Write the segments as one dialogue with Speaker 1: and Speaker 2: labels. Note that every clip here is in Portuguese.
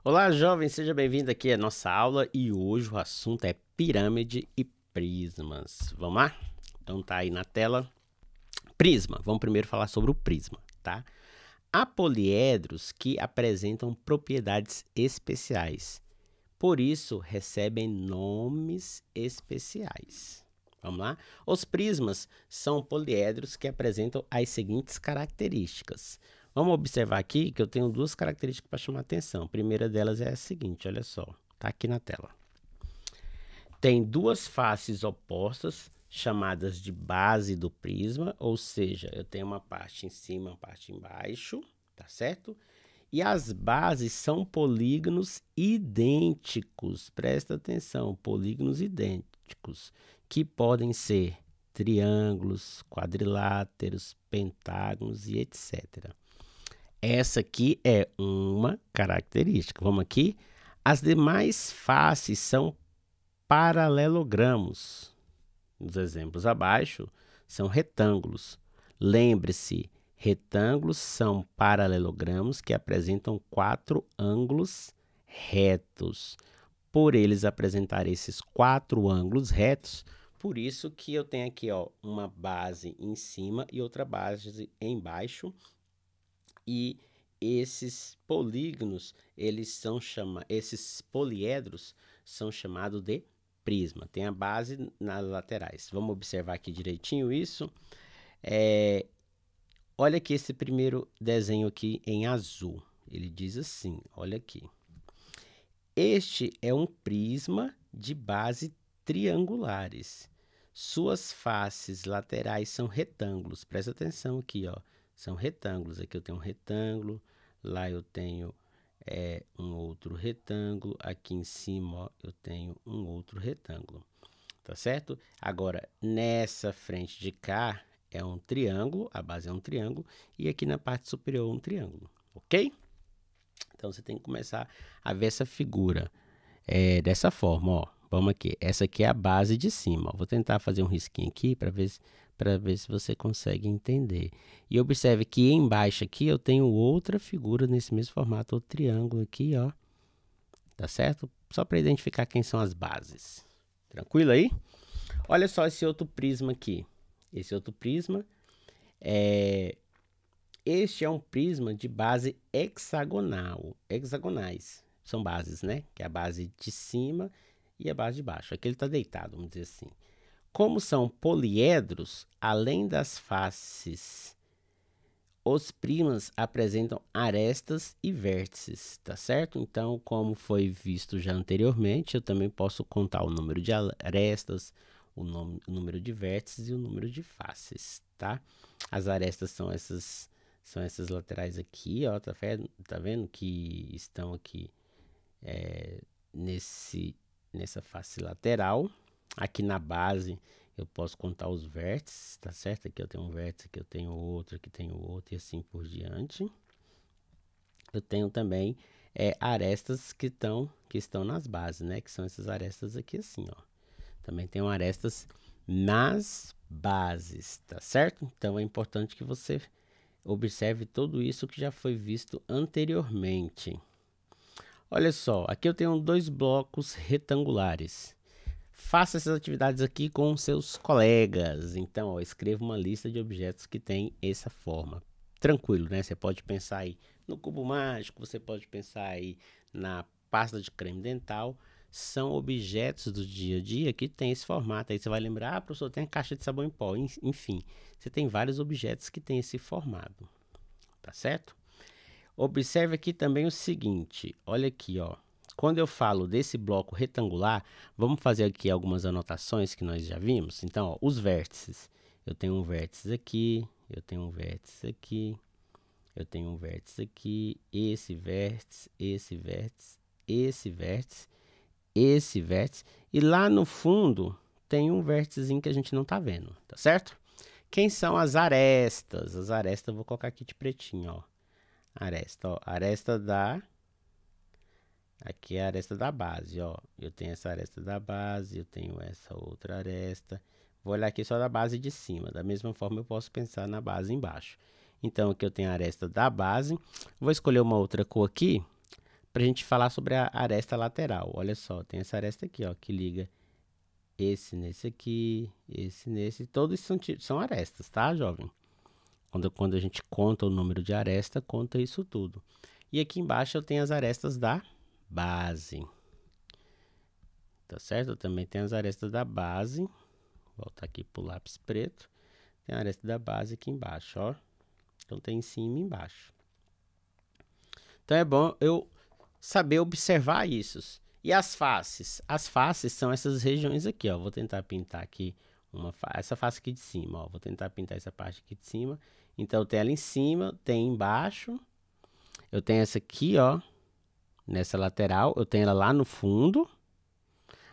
Speaker 1: Olá, jovem, seja bem-vindo aqui à nossa aula e hoje o assunto é pirâmide e prismas. Vamos lá? Então tá aí na tela. Prisma, vamos primeiro falar sobre o prisma, tá? Há poliedros que apresentam propriedades especiais, por isso recebem nomes especiais. Vamos lá? Os prismas são poliedros que apresentam as seguintes características. Vamos observar aqui que eu tenho duas características para chamar a atenção. A primeira delas é a seguinte, olha só, tá aqui na tela. Tem duas faces opostas, chamadas de base do prisma, ou seja, eu tenho uma parte em cima, uma parte embaixo, tá certo? E as bases são polígonos idênticos, presta atenção, polígonos idênticos, que podem ser triângulos, quadriláteros, pentágonos e etc. Essa aqui é uma característica. Vamos aqui. As demais faces são paralelogramos. Nos exemplos abaixo, são retângulos. Lembre-se, retângulos são paralelogramos que apresentam 4 ângulos retos. Por eles apresentarem esses 4 ângulos retos, por isso que eu tenho aqui ó, uma base em cima e outra base embaixo. E esses polígonos, esses poliedros são chamados de prisma. Tem a base nas laterais. Vamos observar aqui direitinho isso. Olha aqui esse primeiro desenho aqui em azul. Ele diz assim, olha aqui. Este é um prisma de base triangulares. Suas faces laterais são retângulos. Presta atenção aqui, ó. São retângulos. Aqui eu tenho um retângulo, lá eu tenho um outro retângulo, aqui em cima ó, eu tenho um outro retângulo, tá certo? Agora, nessa frente de cá é um triângulo, a base é um triângulo, e aqui na parte superior um triângulo, ok? Então, você tem que começar a ver essa figura dessa forma, ó. Vamos aqui, essa aqui é a base de cima, ó. Vou tentar fazer um risquinho aqui para ver se você consegue entender. E observe que embaixo aqui eu tenho outra figura nesse mesmo formato, outro triângulo aqui, ó. Tá certo? Só para identificar quem são as bases. Tranquilo aí? Olha só esse outro prisma aqui. Esse outro prisma Este é um prisma de base hexagonal. Hexagonais são bases, né? Que é a base de cima e a base de baixo. Aqui ele está deitado, vamos dizer assim. Como são poliedros, além das faces, os prismas apresentam arestas e vértices, tá certo? Então, como foi visto já anteriormente, eu também posso contar o número de arestas, o número de vértices e o número de faces, tá? As arestas são essas laterais aqui, ó, tá vendo que estão aqui nessa face lateral. Aqui na base eu posso contar os vértices, tá certo? Aqui eu tenho um vértice, aqui eu tenho outro, aqui tenho outro e assim por diante. Eu tenho também arestas que estão nas bases, né? Que são essas arestas aqui assim, ó. Também tenho arestas nas bases, tá certo? Então é importante que você observe tudo isso que já foi visto anteriormente. Olha só, aqui eu tenho 2 blocos retangulares. Faça essas atividades aqui com seus colegas. Então, ó, escreva uma lista de objetos que tem essa forma. Tranquilo, né? Você pode pensar aí no cubo mágico, você pode pensar aí na pasta de creme dental. São objetos do dia a dia que tem esse formato. Aí você vai lembrar, professor, tem a caixa de sabão em pó. Enfim, você tem vários objetos que tem esse formato. Tá certo? Observe aqui também o seguinte. Olha aqui, ó. Quando eu falo desse bloco retangular, vamos fazer aqui algumas anotações que nós já vimos. Então, ó, os vértices. Eu tenho um vértice aqui, eu tenho um vértice aqui, eu tenho um vértice aqui, esse vértice, esse vértice, esse vértice, esse vértice. E lá no fundo tem um vérticezinho que a gente não tá vendo, tá certo? Quem são as arestas? As arestas eu vou colocar aqui de pretinho, ó. Aresta, ó. Aresta da... Aqui é a aresta da base, ó. Eu tenho essa aresta da base, eu tenho essa outra aresta. Vou olhar aqui só da base de cima. Da mesma forma, eu posso pensar na base embaixo. Então, aqui eu tenho a aresta da base. Vou escolher uma outra cor aqui pra gente falar sobre a aresta lateral. Olha só, tem essa aresta aqui, ó, que liga esse nesse aqui, esse nesse. Todos são arestas, tá, jovem? Quando a gente conta o número de aresta, conta isso tudo. E aqui embaixo eu tenho as arestas da base. Tá certo? Eu também tenho as arestas da base. Vou voltar aqui pro lápis preto. Tem a aresta da base aqui embaixo, ó. Então tem em cima e embaixo. Então é bom eu saber observar isso. E as faces? As faces são essas regiões aqui, ó. Vou tentar pintar aqui essa face aqui de cima, ó. Vou tentar pintar essa parte aqui de cima. Então tem ela em cima, tem embaixo. Eu tenho essa aqui, ó. Nessa lateral, eu tenho ela lá no fundo.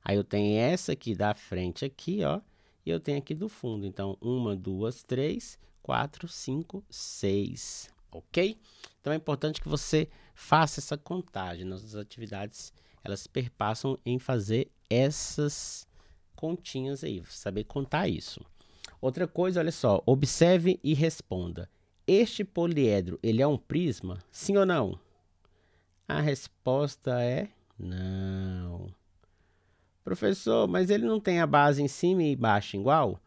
Speaker 1: Aí eu tenho essa aqui da frente aqui, ó. E eu tenho aqui do fundo. Então, 1, 2, 3, 4, 5, 6. Ok? Então é importante que você faça essa contagem. Nossas atividades, elas perpassam em fazer essas continhas aí. Saber contar isso. Outra coisa, olha só. Observe e responda. Este poliedro, ele é um prisma? Sim ou não? A resposta é não. Professor, mas ele não tem a base em cima e embaixo igual?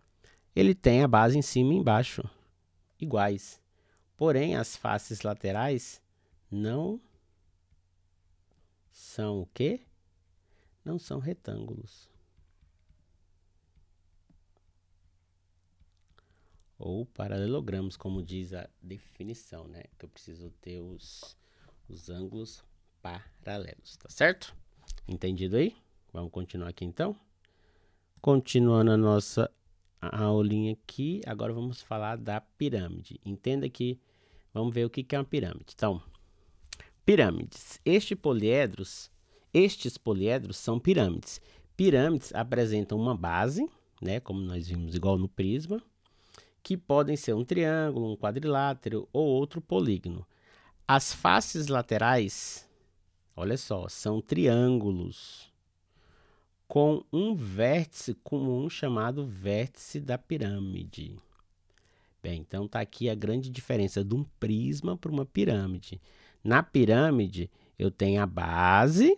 Speaker 1: Ele tem a base em cima e embaixo iguais. Porém, as faces laterais não são o quê? Não são retângulos. Ou paralelogramos, como diz a definição, né? Que eu preciso ter os ângulos paralelos, tá certo? Entendido aí? Vamos continuar aqui então? Continuando a nossa aulinha aqui, agora vamos falar da pirâmide. Entenda que, vamos ver o que é uma pirâmide. Então, pirâmides. Estes poliedros são pirâmides. Pirâmides apresentam uma base, né, como nós vimos igual no prisma, que podem ser um triângulo, um quadrilátero ou outro polígono. As faces laterais, olha só, são triângulos com um vértice comum chamado vértice da pirâmide. Bem, então tá aqui a grande diferença de um prisma para uma pirâmide. Na pirâmide, eu tenho a base,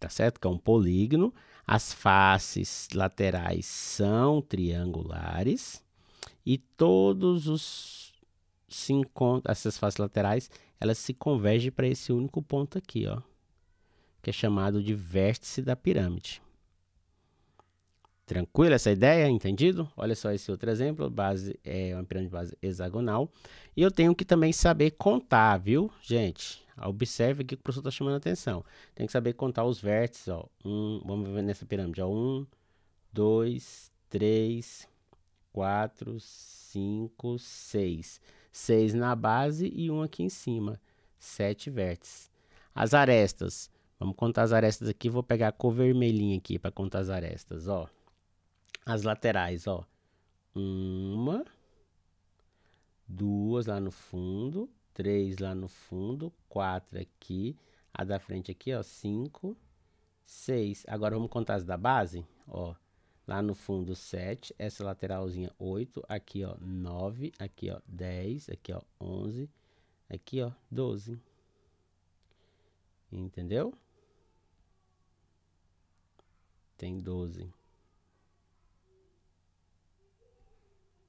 Speaker 1: tá certo? Que é um polígono. As faces laterais são triangulares e essas faces laterais, elas se convergem para esse único ponto aqui, ó, que é chamado de vértice da pirâmide. Tranquilo essa ideia? Entendido? Olha só esse outro exemplo, base é uma pirâmide de base hexagonal. E eu tenho que também saber contar, viu, gente? Observe aqui que o professor está chamando a atenção. Tem que saber contar os vértices, ó. Vamos ver nessa pirâmide, ó. 1, 2, 3, 4, 5, 6. 6 na base e 1 aqui em cima. 7 vértices. As arestas. Vamos contar as arestas aqui. Vou pegar a cor vermelhinha aqui para contar as arestas, ó. As laterais, ó. 1, 2 lá no fundo, 3 lá no fundo, 4 aqui. A da frente aqui, ó, 5, 6. Agora vamos contar as da base, ó. Lá no fundo, 7. Essa lateralzinha, 8. Aqui, ó, 9. Aqui, ó, 10. Aqui, ó, 11. Aqui, ó, 12. Entendeu? Tem 12.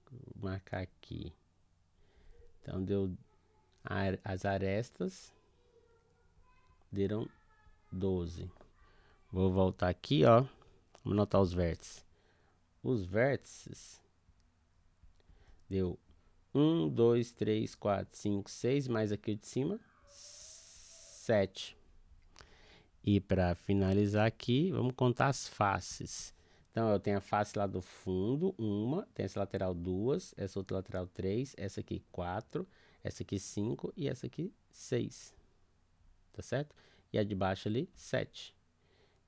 Speaker 1: Vou marcar aqui. Então, deu as arestas. Deram 12. Vou voltar aqui, ó. Vamos anotar os vértices. Os vértices deu 1, 2, 3, 4, 5, 6, mais aqui o de cima, 7. E para finalizar aqui, vamos contar as faces. Então, eu tenho a face lá do fundo, 1, tem essa lateral 2, essa outra lateral 3, essa aqui 4, essa aqui 5 e essa aqui 6. Tá certo? E a de baixo ali, 7.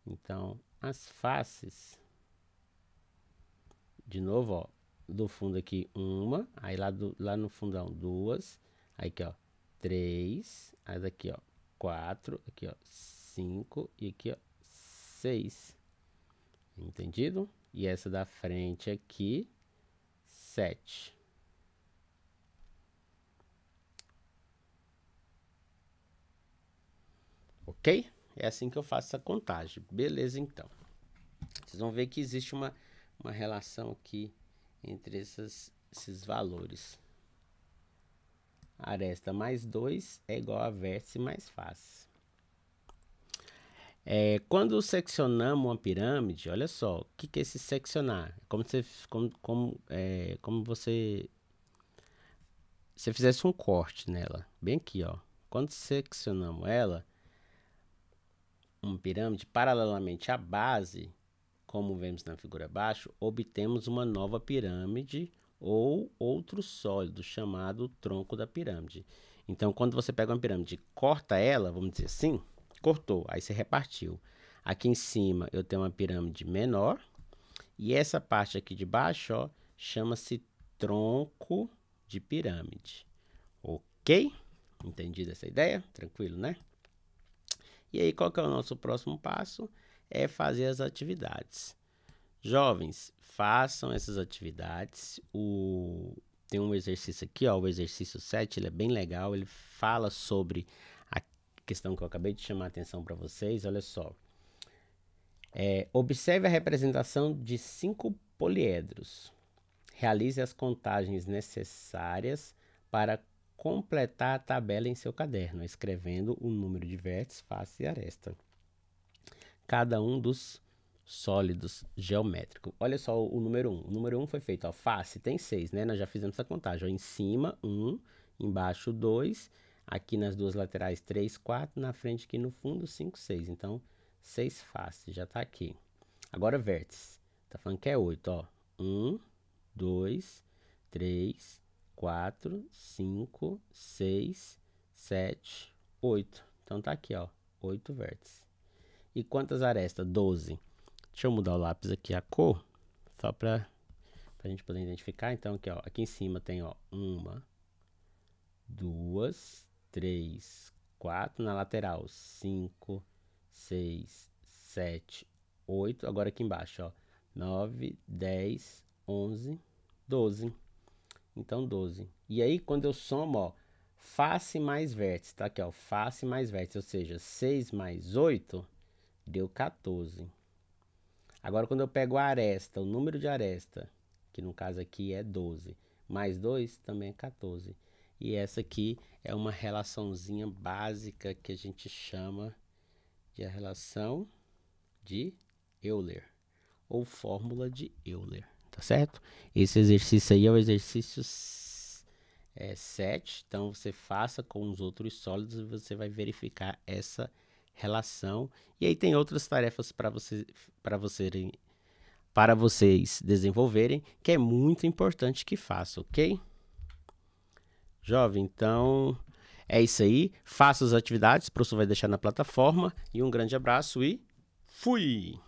Speaker 1: Então, as faces, de novo, ó, do fundo aqui, 1, aí lá no fundão, 2, aí aqui, ó, 3, aí daqui, ó, 4, aqui, ó, 5 e aqui, ó, 6. Entendido? E essa da frente aqui, 7. ok? É assim que eu faço essa contagem. Beleza, então. Vocês vão ver que existe uma relação aqui entre esses valores. Aresta mais 2 é igual a vértice mais face. Quando seccionamos uma pirâmide, olha só, o que é esse seccionar? Como você fizesse um corte nela, bem aqui, ó. Quando seccionamos ela, uma pirâmide, paralelamente à base, como vemos na figura abaixo, obtemos uma nova pirâmide ou outro sólido chamado tronco da pirâmide. Então, quando você pega uma pirâmide e corta ela, vamos dizer assim, cortou, aí você repartiu. Aqui em cima eu tenho uma pirâmide menor e essa parte aqui de baixo, ó, chama-se tronco de pirâmide. Ok? Entendido essa ideia? Tranquilo, né? E aí, qual que é o nosso próximo passo? É fazer as atividades. Jovens, façam essas atividades. Tem um exercício aqui, ó, o exercício 7, ele é bem legal, ele fala sobre a questão que eu acabei de chamar a atenção para vocês, olha só. Observe a representação de 5 poliedros. Realize as contagens necessárias para completar a tabela em seu caderno, escrevendo o número de vértices, face e aresta. Cada um dos sólidos geométricos. Olha só o número 1. O número 1 foi feito, ó, face tem 6, né? Nós já fizemos essa contagem. Ó, em cima, 1, embaixo, 2, aqui nas duas laterais, 3, 4, na frente aqui no fundo, 5, 6. Então, 6 faces, já tá aqui. Agora, vértice. Tá falando que é 8, ó. 1, 2, 3, 4, 5, 6, 7, 8. Então, tá aqui, ó, 8 vértices. E quantas arestas? 12. Deixa eu mudar o lápis aqui, a cor, só para a gente poder identificar. Então, aqui, ó, aqui em cima tem, ó, 1, 2, 3, 4. Na lateral, 5, 6, 7, 8. Agora aqui embaixo, ó, 9, 10, 11, 12. Então, 12. E aí, quando eu somo, ó, face mais vértice, tá aqui, ó, face mais vértice, ou seja, 6 mais 8 deu 14. Agora, quando eu pego a aresta, o número de aresta, que no caso aqui é 12, mais 2 também é 14. E essa aqui é uma relaçãozinha básica que a gente chama de a relação de Euler, ou fórmula de Euler, tá certo? Esse exercício aí é o exercício 7, então você faça com os outros sólidos e você vai verificar essa relação. E aí tem outras tarefas para vocês desenvolverem, que é muito importante que façam, ok? Jovem, então é isso aí. Faça as atividades, o professor vai deixar na plataforma. E um grande abraço e fui!